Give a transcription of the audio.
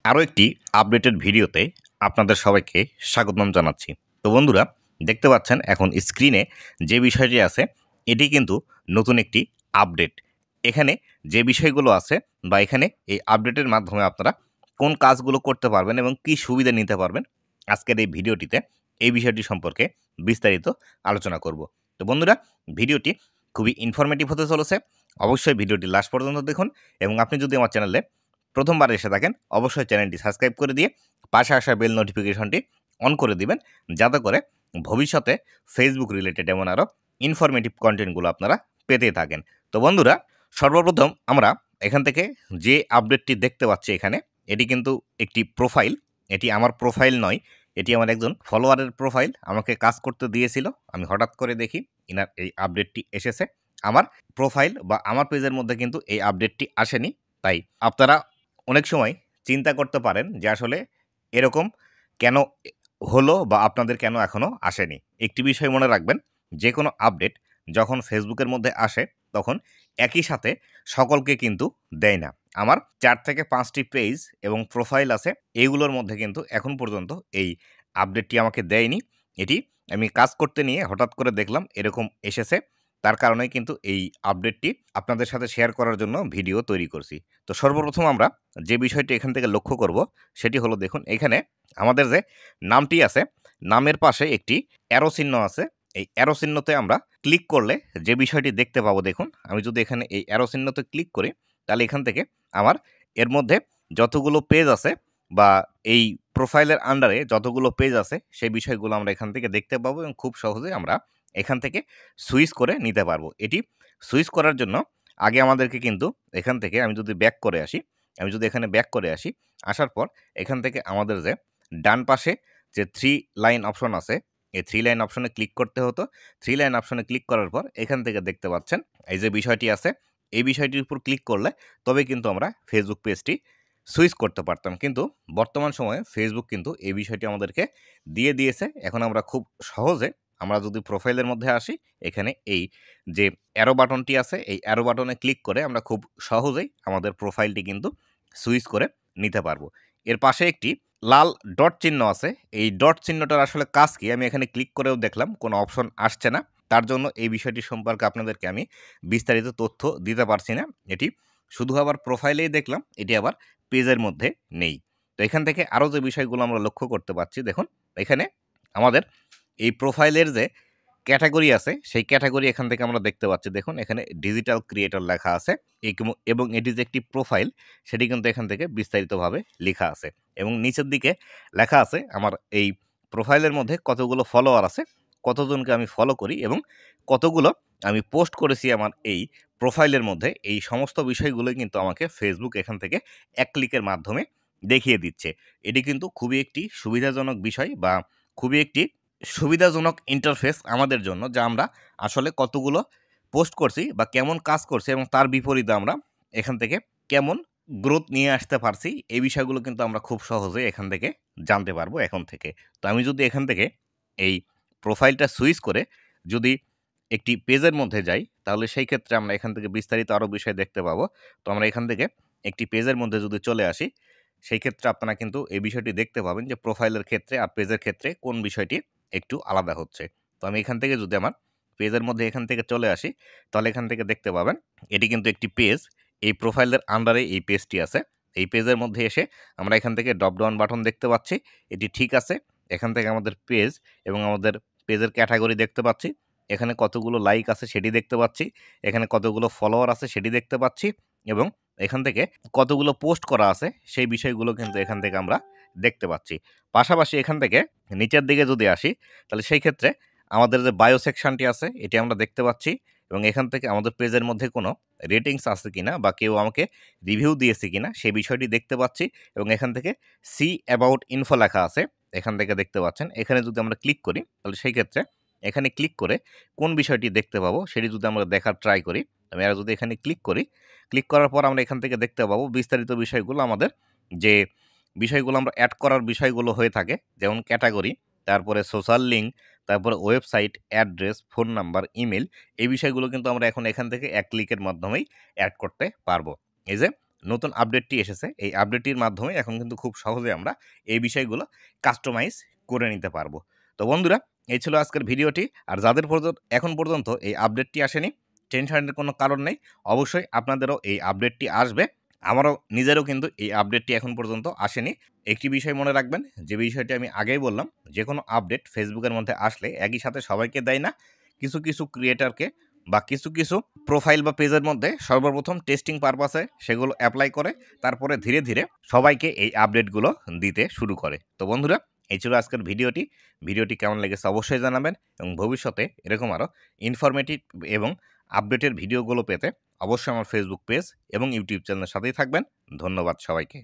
আরও একটি আপডেটেড ভিডিওতে আপনাদের সবাইকে স্বাগতম জানাচ্ছি। তো বন্ধুরা, দেখতে পাচ্ছেন এখন স্ক্রিনে যে বিষয়টি আছে এটি কিন্তু নতুন একটি আপডেট। এখানে যে বিষয়গুলো আছে বা এখানে এই আপডেটের মাধ্যমে আপনারা কোন কাজগুলো করতে পারবেন এবং কী সুবিধা নিতে পারবেন, আজকের এই ভিডিওটিতে এই বিষয়টি সম্পর্কে বিস্তারিত আলোচনা করব। তো বন্ধুরা, ভিডিওটি খুবই ইনফরমেটিভ হতে চলেছে। অবশ্যই ভিডিওটি লাস্ট পর্যন্ত দেখুন এবং আপনি যদি আমার চ্যানেলে প্রথমবার এসে থাকেন অবশ্যই চ্যানেলটি সাবস্ক্রাইব করে দিয়ে পাশে আসা বেল নোটিফিকেশনটি অন করে দিবেন, যাতে করে ভবিষ্যতে ফেসবুক রিলেটেড এমন আরও ইনফরমেটিভ কন্টেন্টগুলো আপনারা পেতে থাকেন। তো বন্ধুরা, সর্বপ্রথম আমরা এখান থেকে যে আপডেটটি দেখতে পাচ্ছি এখানে, এটি কিন্তু একটি প্রোফাইল। এটি আমার প্রোফাইল নয়, এটি আমার একজন ফলোয়ারের প্রোফাইল। আমাকে কাজ করতে দিয়েছিল, আমি হঠাৎ করে দেখি ইনার এই আপডেটটি এসেছে। আমার প্রোফাইল বা আমার পেজের মধ্যে কিন্তু এই আপডেটটি আসেনি। তাই আপনারা অনেক সময় চিন্তা করতে পারেন যে আসলে এরকম কেন হলো বা আপনাদের কেন এখনও আসেনি। একটি বিষয় মনে রাখবেন, যে কোনো আপডেট যখন ফেসবুকের মধ্যে আসে তখন একই সাথে সকলকে কিন্তু দেয় না। আমার 4 থেকে 5টি পেজ এবং প্রোফাইল আছে, এইগুলোর মধ্যে কিন্তু এখন পর্যন্ত এই আপডেটটি আমাকে দেয়নি। এটি আমি কাজ করতে নিয়ে হঠাৎ করে দেখলাম এরকম এসেছে, তার কারণেই কিন্তু এই আপডেটটি আপনাদের সাথে শেয়ার করার জন্য ভিডিও তৈরি করছি। তো সর্বপ্রথম আমরা যে বিষয়টি এখান থেকে লক্ষ্য করব সেটি হলো, দেখুন এখানে আমাদের যে নামটি আছে, নামের পাশে একটি অ্যারো চিহ্ন আছে। এই অ্যারো চিহ্নতে আমরা ক্লিক করলে যে বিষয়টি দেখতে পাবো, দেখুন আমি যদি এখানে এই অ্যারো চিহ্নতে ক্লিক করি তাহলে এখান থেকে আমার এর মধ্যে যতগুলো পেজ আছে বা এই প্রোফাইলের আন্ডারে যতগুলো পেজ আছে সেই বিষয়গুলো আমরা এখান থেকে দেখতে পাবো এবং খুব সহজে আমরা এখান থেকে সুইচ করে নিতে পারবো। এটি সুইচ করার জন্য আগে আমাদেরকে কিন্তু এখান থেকে আমি যদি ব্যাক করে আসি, এখানে ব্যাক করে আসি, আসার পর এখান থেকে আমাদের যে ডান পাশে যে 3 লাইন অপশন আছে, এই 3 লাইন অপশনে ক্লিক করতে হতো। 3 লাইন অপশনে ক্লিক করার পর এখান থেকে দেখতে পাচ্ছেন এই যে বিষয়টি আছে, এই বিষয়টির উপর ক্লিক করলে তবে কিন্তু আমরা ফেসবুক পেজটি সুইচ করতে পারতাম। কিন্তু বর্তমান সময়ে ফেসবুক কিন্তু এই বিষয়টি আমাদেরকে দিয়ে দিয়েছে। এখন আমরা খুব সহজে আমরা যদি প্রোফাইলের মধ্যে আসি, এখানে এই যে অ্যারো বাটনটি আছে, এই অ্যারো বাটনে ক্লিক করে আমরা খুব সহজেই আমাদের প্রোফাইলটি কিন্তু সুইচ করে নিতে পারবো। এর পাশে একটি লাল ডট চিহ্ন আছে, এই ডট চিহ্নটার আসলে কাজ কি আমি এখানে ক্লিক করেও দেখলাম কোনো অপশন আসছে না। তার জন্য এই বিষয়টি সম্পর্কে আপনাদেরকে আমি বিস্তারিত তথ্য দিতে পারছি না। এটি শুধু আবার প্রোফাইলেই দেখলাম, এটি আবার পেজের মধ্যে নেই। তো এখান থেকে আরও যে বিষয়গুলো আমরা লক্ষ্য করতে পারছি, দেখুন এখানে আমাদের এই প্রোফাইলের যে ক্যাটাগরি আছে সেই ক্যাটাগরি এখান থেকে আমরা দেখতে পাচ্ছি। দেখুন এখানে ডিজিটাল ক্রিয়েটর লেখা আছে এবং এটি যে একটি প্রোফাইল সেটি কিন্তু এখান থেকে বিস্তারিতভাবে লেখা আছে এবং নিচের দিকে লেখা আছে আমার এই প্রোফাইলের মধ্যে কতগুলো ফলোয়ার আছে, কতজনকে আমি ফলো করি এবং কতগুলো আমি পোস্ট করেছি আমার এই প্রোফাইলের মধ্যে। এই সমস্ত বিষয়গুলোই কিন্তু আমাকে ফেসবুক এখান থেকে এক ক্লিকের মাধ্যমে দেখিয়ে দিচ্ছে। এটি কিন্তু খুবই একটি সুবিধাজনক বিষয় বা খুবই একটি সুবিধাজনক ইন্টারফেস আমাদের জন্য, যা আমরা আসলে কতগুলো পোস্ট করছি বা কেমন কাজ করছি এবং তার বিপরীতে আমরা এখান থেকে কেমন গ্রোথ নিয়ে আসতে পারছি, এই বিষয়গুলো কিন্তু আমরা খুব সহজে এখান থেকে জানতে পারবো এখন থেকে। তো আমি যদি এখান থেকে এই প্রোফাইলটা সুইচ করে যদি একটি পেজের মধ্যে যাই, তাহলে সেই ক্ষেত্রে আমরা এখান থেকে বিস্তারিত আরও বিষয় দেখতে পাবো। তো আমরা এখান থেকে একটি পেজের মধ্যে যদি চলে আসি, সেই ক্ষেত্রে আপনারা কিন্তু এই বিষয়টি দেখতে পাবেন যে প্রোফাইলের ক্ষেত্রে আর পেজের ক্ষেত্রে কোন বিষয়টি একটু আলাদা হচ্ছে। তো আমি এখান থেকে যদি আমার পেজের মধ্যে এখান থেকে চলে আসি, তাহলে এখান থেকে দেখতে পাবেন এটি কিন্তু একটি পেজ। এই প্রোফাইলের আন্ডারে এই পেজটি আছে। এই পেজের মধ্যে এসে আমরা এখান থেকে ড্রপ ডাউন বাটন দেখতে পাচ্ছি, এটি ঠিক আছে। এখান থেকে আমাদের পেজ এবং আমাদের পেজের ক্যাটাগরি দেখতে পাচ্ছি, এখানে কতগুলো লাইক আছে সেটি দেখতে পাচ্ছি, এখানে কতগুলো ফলোয়ার আছে সেটি দেখতে পাচ্ছি এবং এখান থেকে কতগুলো পোস্ট করা আছে সেই বিষয়গুলো কিন্তু এখান থেকে আমরা দেখতে পাচ্ছি। পাশাপাশি এখান থেকে নিচের দিকে যদি আসি, তাহলে সেই ক্ষেত্রে আমাদের যে বায়ো সেকশনটি আছে এটি আমরা দেখতে পাচ্ছি এবং এখান থেকে আমাদের পেজের মধ্যে কোনো রেটিংস আছে কিনা বা কেউ আমাকে রিভিউ দিয়েছে কিনা সেই বিষয়টি দেখতে পাচ্ছি এবং এখান থেকে সি অ্যাবাউট ইনফো লেখা আছে, এখান থেকে দেখতে পাচ্ছেন। এখানে যদি আমরা ক্লিক করি তাহলে সেই ক্ষেত্রে এখানে ক্লিক করে কোন বিষয়টি দেখতে পাবো সেটি যদি আমরা দেখার ট্রাই করি, আমি আর যদি এখানে ক্লিক করি, ক্লিক করার পর আমরা এখান থেকে দেখতে পাবো বিস্তারিত বিষয়গুলো, আমাদের যে বিষয়গুলো আমরা অ্যাড করার বিষয়গুলো হয়ে থাকে, যেমন ক্যাটাগরি, তারপরে সোশ্যাল লিঙ্ক, তারপরে website address, phone number, email, এই বিষয়গুলো কিন্তু আমরা এখন এখান থেকে এক ক্লিকের মাধ্যমেই অ্যাড করতে পারবো। এই যে নতুন আপডেটটি এসেছে, এই আপডেটটির মাধ্যমে এখন কিন্তু খুব সহজে আমরা এই বিষয়গুলো কাস্টমাইজ করে নিতে পারবো। তো বন্ধুরা, এই ছিল আজকের ভিডিওটি। আর যাদের এখন পর্যন্ত এই আপডেটটি আসেনি, টেনশনের কোনো কারণ নেই, অবশ্যই আপনাদেরও এই আপডেটটি আসবে। আমারও নিজেরও কিন্তু এই আপডেটটি এখন পর্যন্ত আসেনি। একটি বিষয় মনে রাখবেন, যে বিষয়টি আমি আগেই বললাম, যে কোনো আপডেট ফেসবুকের মধ্যে আসলে একই সাথে সবাইকে দেয় না, কিছু কিছু ক্রিয়েটারকে বা কিছু কিছু প্রোফাইল বা পেজের মধ্যে সর্বপ্রথম টেস্টিং পারপাসে সেগুলো অ্যাপ্লাই করে, তারপরে ধীরে ধীরে সবাইকে এই আপডেটগুলো দিতে শুরু করে। তো বন্ধুরা, এই ছিল আজকের ভিডিওটি কেমন লেগেছে অবশ্যই জানাবেন, এবং ভবিষ্যতে এরকম আরও ইনফরমেটিভ এবং আপডেটের ভিডিওগুলো পেতে অবশ্যই আমার ফেসবুক পেজ এবং ইউটিউব চ্যানেলের সাথেই থাকবেন। ধন্যবাদ সবাইকে।